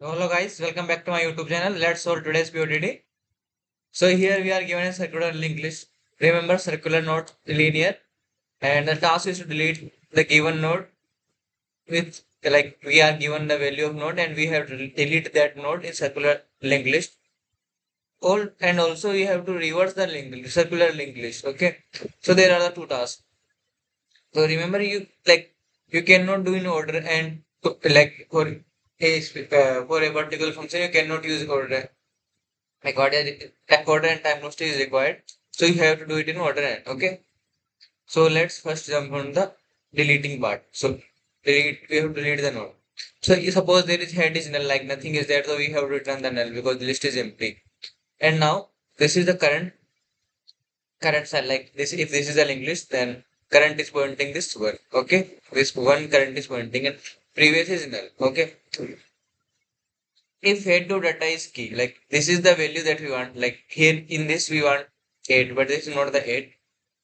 Hello guys, welcome back to my YouTube channel. Let's solve today's POTD. So here we are given a circular linked list. Remember circular not linear, and the task is to delete the given node with like we are given the value of node and we have to delete that node in circular linked list. All and also we have to reverse the circular linked list. Okay, so there are the two tasks. So remember you cannot do in order and like for a particular function you cannot use order. Like order and time constant is required. So you have to do it in order and okay. So let's first jump on the deleting part. So we have to delete the node. So you suppose there is head is null, like nothing is there, so we have to return the null because the list is empty. And now this is the current cell, like this if this is a linked list, then current is pointing this one. Okay. This one current is pointing and previous is null. Okay. If head to data is key, like this is the value that we want, like here in this we want 8, but this is not the 8.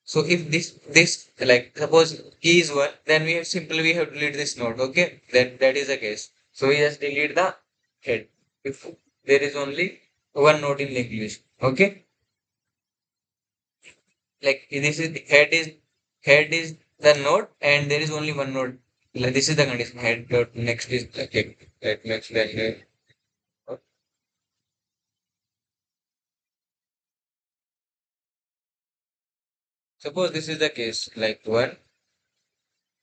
So if this like suppose key is 1, then we have to delete this node. Okay, then that is the case, so we just delete the head if there is only one node in linked list. Okay, like this is head is the node and there is only one node, like this is the condition. Head dot next is okay, that makes that suppose this is the case, like 1,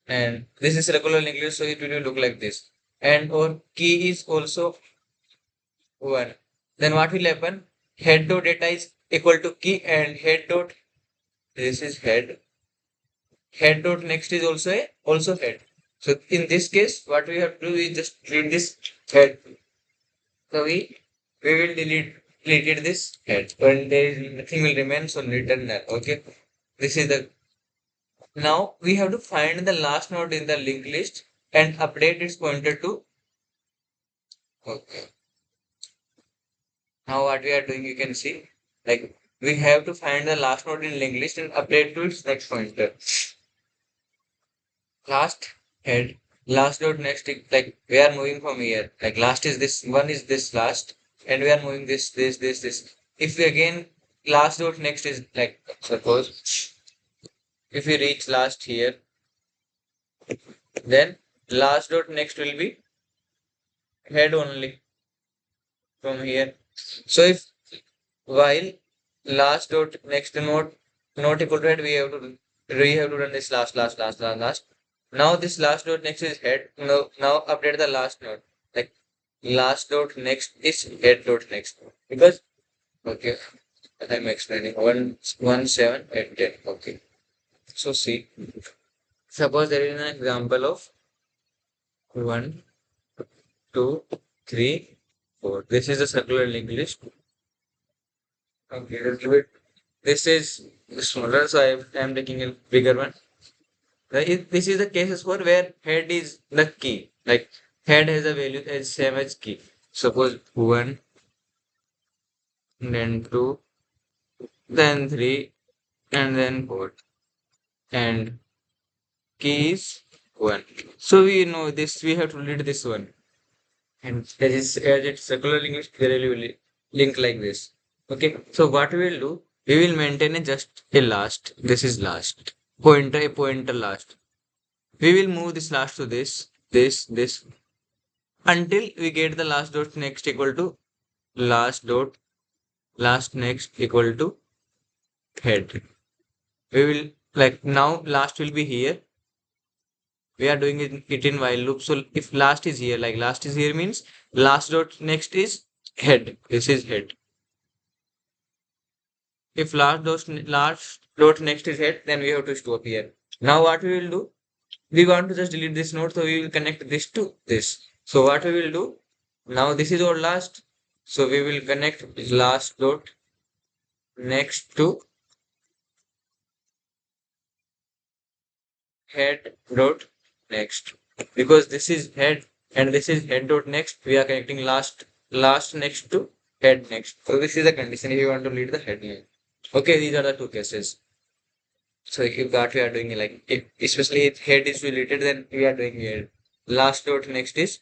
and this is regular linked list, so it will look like this. And our key is also 1. Then what will happen? Head dot data is equal to key and head dot this is head. Head dot next is also head. So in this case, what we have to do is just delete this head. So we will delete this head. When there is nothing will remain, so return null. Okay. This is the now we have to find the last node in the linked list and update its pointer to okay. Now what we are doing, you can see, like we have to find the last node in linked list and update to its next pointer. Last head, last node next, like we are moving from here. Like last is this one is this last, and we are moving this. If we again last node next is like suppose if we reach last here, then last dot next will be head only from here. So if while last dot next node not equal to head, we have to run this last. Now this last node next is head. Now update the last node. Like last dot next is head dot next. Because okay, I'm explaining. 1 1 7 8 10. Okay. So see, suppose there is an example of 1 2 3 4. This is the circular linked list. Okay, little bit. This is smaller, so I am taking a bigger one. This is the cases for where head is the key. Like head has a value as same as key. Suppose 1, then 2, then 3, and then 4. And key is 1. So we know this, we have to delete this one. And as it's circular link, they will link like this. Okay, so what we will do, we will maintain just a last. This is last. A pointer last. We will move this last to this until we get the last dot next equal to last dot last next equal to head. We will like now last will be here. We are doing it in while loop. So if last is here, like last is here means last dot next is head. This is head. If last dot next is head, then we have to stop here. Now what we will do? We want to just delete this node, so we will connect this to this. So what we will do? Now this is our last. So we will connect last dot next to head dot next. Because this is head and this is head dot next, we are connecting last next to head next. So this is the condition if you want to delete the head name. Okay, these are the two cases. So if that we are doing like if especially if head is related, then we are doing here. Last dot next is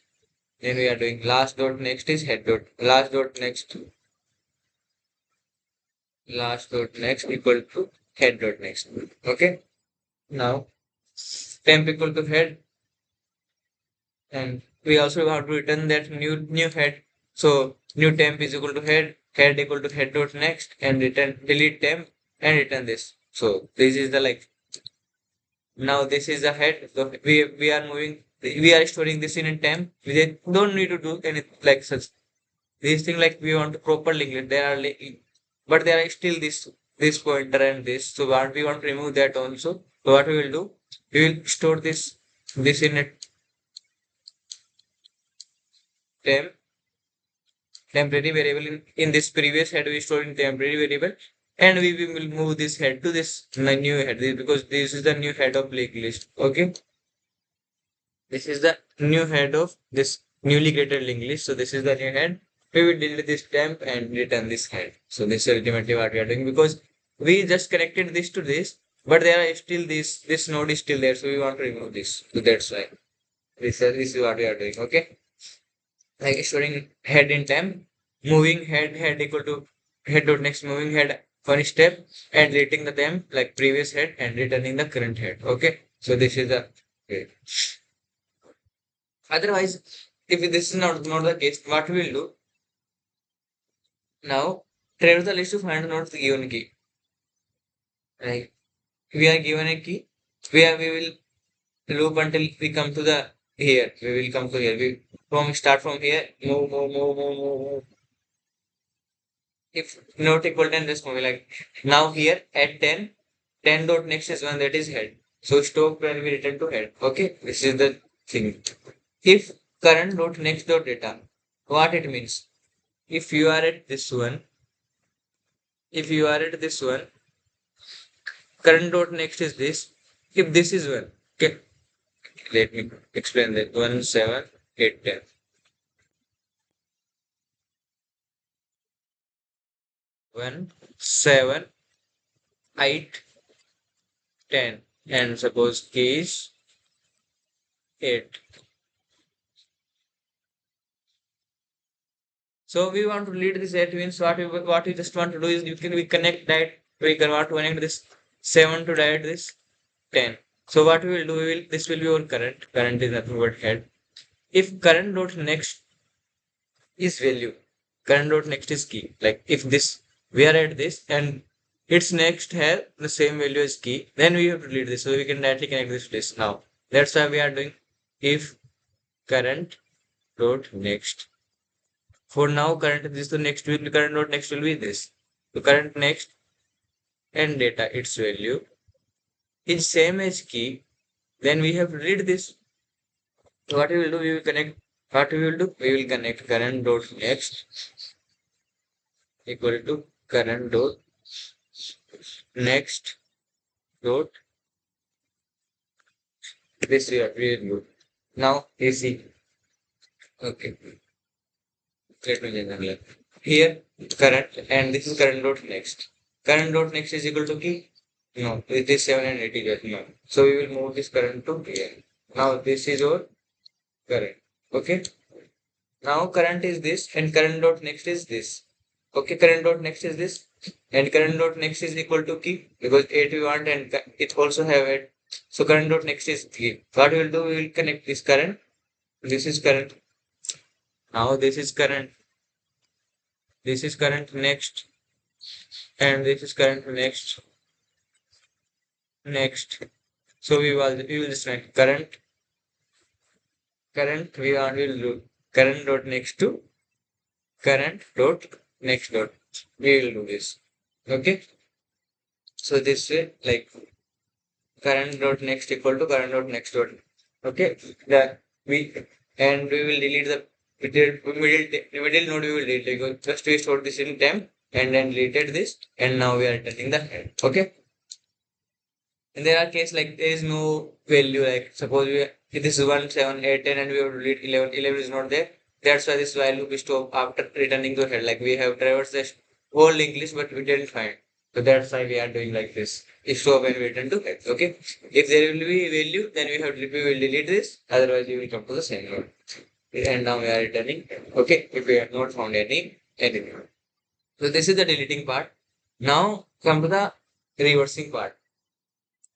Then we are doing last dot next is head dot. Last dot next equal to head dot next. Okay. Now temp equal to head, and we also have to return that new head. So new temp is equal to head equal to head dot next, and return delete temp and return this. So this is the like, now this is the head. So we are moving, we are storing this in a temp. We don't need to do anything like such. These things like we want to proper link it. There are but there are still this pointer and this. So what we want to remove that also. So what we will do? We will store this in a temp temporary variable. In this previous head we stored in temporary variable, and we will move this head to this new head because this is the new head of link list. Okay, this is the new head of this newly created linked list. So this is the new head. We will delete this temp and return this head. So this is ultimately what we are doing, because we just connected this to this, but there are still this node is still there. So we want to remove this. So that's why this is what we are doing. Okay, like storing head in temp, moving head equal to head dot next, moving head one step and deleting the temp like previous head and returning the current head. Okay, so this is the okay. Otherwise, if this is not the case, what we will do now, traverse the list to find out the given key. Right? We are given a key. We will loop until we come to the here. We will come to here. We start from here. Move. If not equal 10, just move like now here at 10 dot next is one, that is head. So stop when we return to head. Okay, this is the thing. If current dot next dot data, what it means? If you are at this one, current dot next is this. If this is one, okay, let me explain that. 1 7 8 10. 1 7 8 10, and suppose key is 8. So we want to lead this 8 means what we just want to do is we connect that, we can want to connect this 7 to direct this 10. So what we will do, this will be our current. Current is nothing but head. If current dot next is value, current dot next is key. Like if this, we are at this and its next have the same value as key, then we have to delete this. So we can directly connect this to this now. That's why we are doing if current dot next. For now, current this the next will current dot next will be this. So current next and data its value is same as key. Then we have to read this. So what we will do, we will connect. What we will do, we will connect current dot next equal to current dot next dot this we will do. Now AC. Okay. Let me change the here current, and this is current dot next. Current dot next is equal to key. No, it is 7 and 8 is no. So we will move this current to here. Now this is our current. Okay. Now current is this and current dot next is this. Okay, current dot next is this and current dot next is equal to key because 8 we want and it also have it. So current dot next is key. What we will do, we will connect this current. This is current. Now this is current. This is current next. And this is current next. Next. So we will just write current we will do current dot next to current dot next dot. We will do this. Okay. So this way, like current dot next equal to current dot next dot. Okay. We will delete the middle node. We will delete because first we stored this in temp and then deleted this, and now we are returning the head. Okay. And there are cases like there is no value, like suppose this is 1 7 8 10 and we have to delete 11 is not there. That's why this while loop is stopped after returning the head. Like we have traversed the whole linked list but we didn't find. So that's why we are doing like this. If stop and we return to head. Okay. If there will be value, then we will delete this. Otherwise we will come to the same node. and now we are returning. Okay, if we have not found anything. So this is the deleting part. Now come to the reversing part.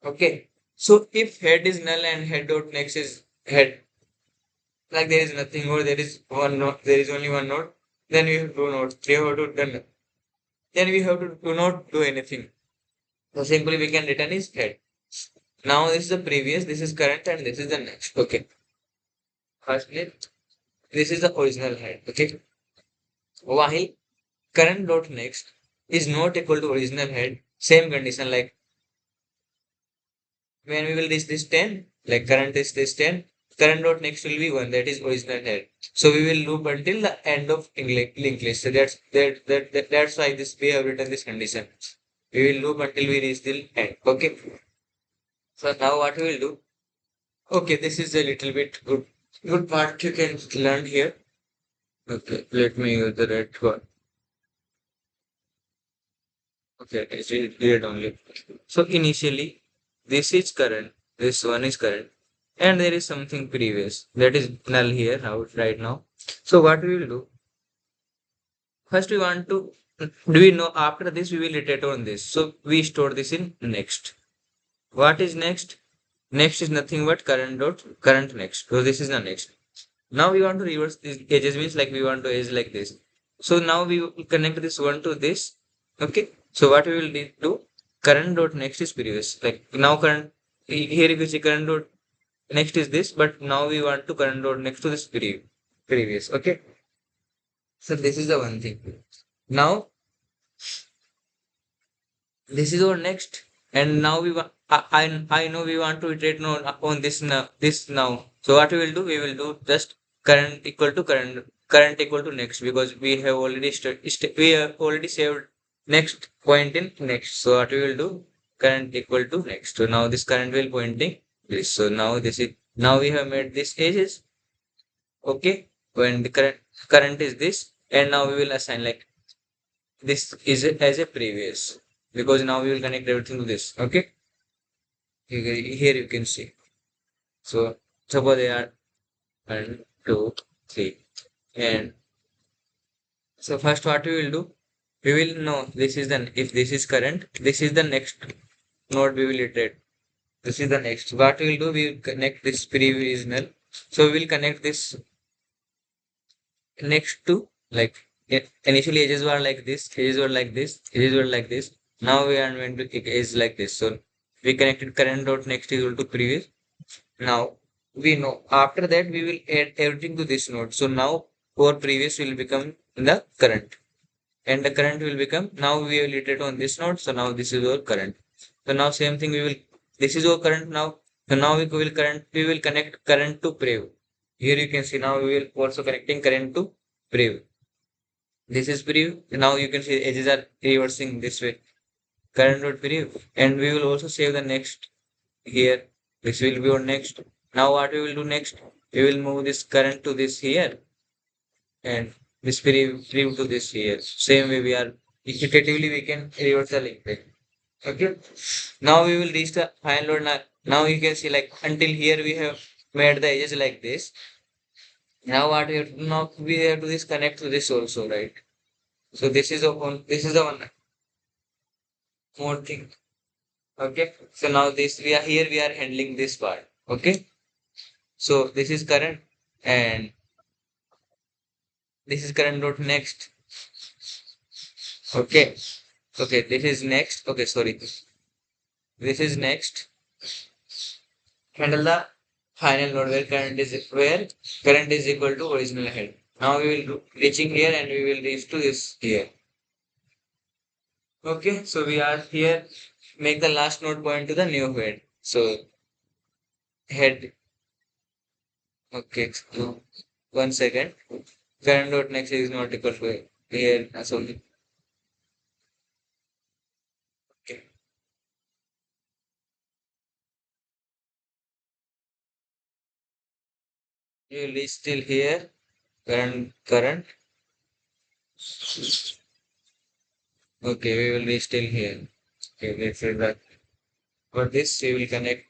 Okay. So if head is null and head dot next is head, like there is nothing or there is one node, there is only one node, then we have two nodes. We have to done. Then we have to do not do anything. So simply we can return is head. Now this is the previous, this is current, and this is the next. Okay. Firstly, this is the original head. Okay. While current dot next is not equal to original head, same condition like when we will reach this 10, like current is this 10, current dot next will be 1, that is original head. So we will loop until the end of linked list. So that's why this we have written this condition. We will loop until we reach the end. Okay. So now what we will do? Okay, this is a little bit good part you can learn here. Okay, let me use the red one. Okay, it's cleared only. So initially, this is current, this one is current, and there is something previous that is null here out right now. So what we will do? First, we want to do we know after this we will iterate on this. So we store this in next. What is next? Next is nothing but current dot current next. So this is the next. Now we want to reverse these edges means like we want to edge like this. So now we will connect this one to this. Okay. So what we will need to current dot next is previous. Like now current here if you see current dot next is this, but now we want to current dot next to this previous. Okay. So this is the one thing. Now this is our next, and now we want. I know we want to iterate on this now. So what we will do? We will do just current equal to current equal to next because we have already we have already saved next point in next. So what we will do? Current equal to next. So now this current will pointing this. So now this is now we have made this edges. Okay, when the current is this, and now we will assign like this is as a previous because now we will connect everything to this. Okay, here you can see. So suppose they are 1, 2, 3, and so first what we will do, we will know this is the if this is current, this is the next node we will iterate. This is the next. What we will do, we will connect this previous null. So we will connect this next to like initially edges were like this, edges were like this, edges were like this. Now we are going to edge like this. So we connected current dot next equal to previous. Now we know after that we will add everything to this node. So now our previous will become the current, and the current will become now we will iterate on this node. So now this is our current. So now same thing we will this is our current now. So now we will connect current to prev. Here you can see now we will also connecting current to prev. This is prev. Now you can see edges are reversing this way. Current dot prev, and we will also save the next here. This will be our next. Now what we will do next? We will move this current to this here, and this prev to this here. Same way we are iteratively we can reverse the link. Okay. Now we will reach the final node. Now you can see like until here we have made the edges like this. Now what we have to now we have to this connect to this also, right? So this is the one more thing. Okay. So now this we are here we are handling this part. Okay. So this is current and this is current dot next. Okay. Okay. This is next. Okay. Sorry. This is next. Handle the final node where current is equal to original head. Now we will do reaching here and we will reach to this here. Okay, so we are here. Make the last node point to the new head. So head. Okay, so 1 second. Current dot next is not equal to here. So okay, you will reach till here. Current. Okay, we will reach till here. Okay, let's say that. For this, we will connect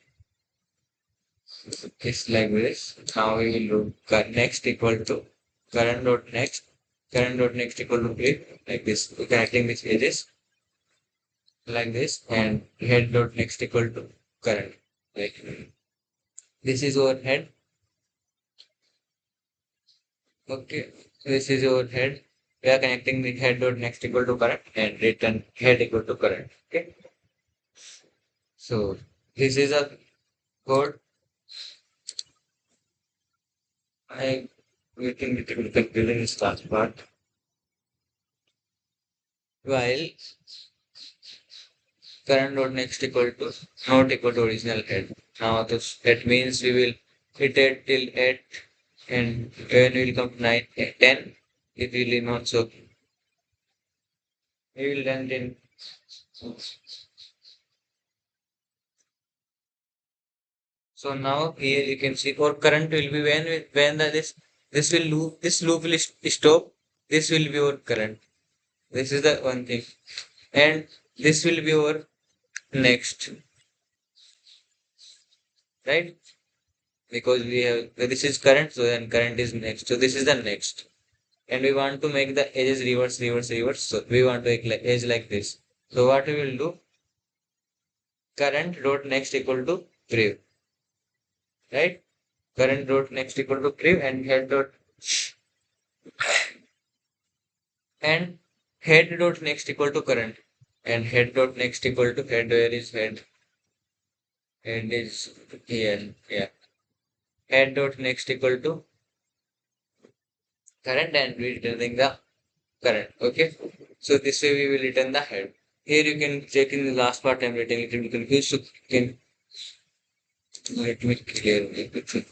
It's like this. Now we will do next equal to current dot next equal to clip like this. We're connecting these edges like this, and head dot next equal to current. Like this is our head. Okay, this is our head. We are connecting the head dot next equal to current and return head equal to current. Okay, so this is a code. I getting little bit confused in this last part. While current dot next equal to not equal to original head. Now this that means we will iterate till 8, and when we will come to 9, 10, it will not so we will end in. So now here you can see for current will be when this will loop, this loop will stop. This will be our current. This is the one thing, and this will be our next, right? Because we have this is current, so then current is next. So this is the next, and we want to make the edges reverse, reverse, reverse. So we want to make like edge like this. So what we will do? Current dot next equal to prev, right? Current dot next equal to prev, and head dot and head dot next equal to current, and head dot next equal to head. Where is head? Head is here. Yeah. Head dot next equal to current, and we returning the current. Okay. So this way we will return the head. Here you can check in the last part. I'm writing it will confused. So you can let me clear it.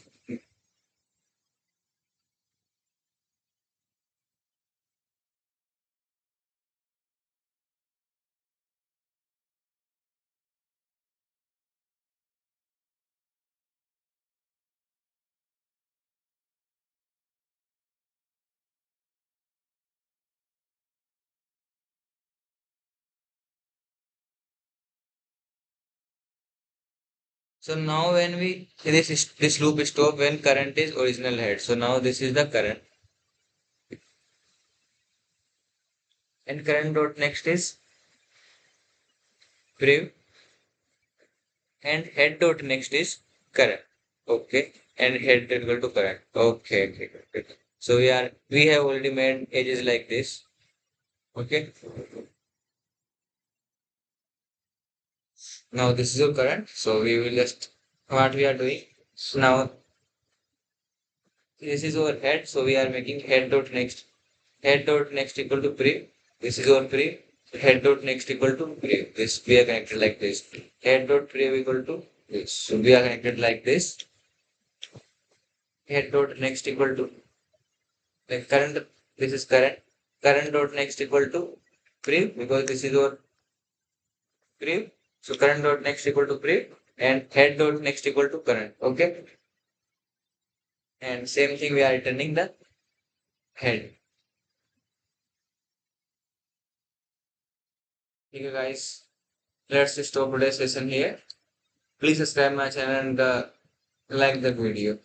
So now when we this loop stop when current is original head. So now this is the current, and current dot next is prev, and head dot next is current. Okay, and head equal to current. Okay, okay, okay. So we have already made edges like this. Okay. Now this is your current. So we will just what we are doing. Now this is our head. So we are making head dot next. Head dot next equal to pre. This is our pre. Head dot next equal to pre. This we are connected like this. Head dot pre equal to this. So we are connected like this. Head dot next equal to like current. This is current. Current dot next equal to pre because this is our pre. So current dot next equal to pre, and head dot next equal to current. Okay. And same thing we are returning the head. Okay guys, let's stop today's session here. Please subscribe my channel and like the video.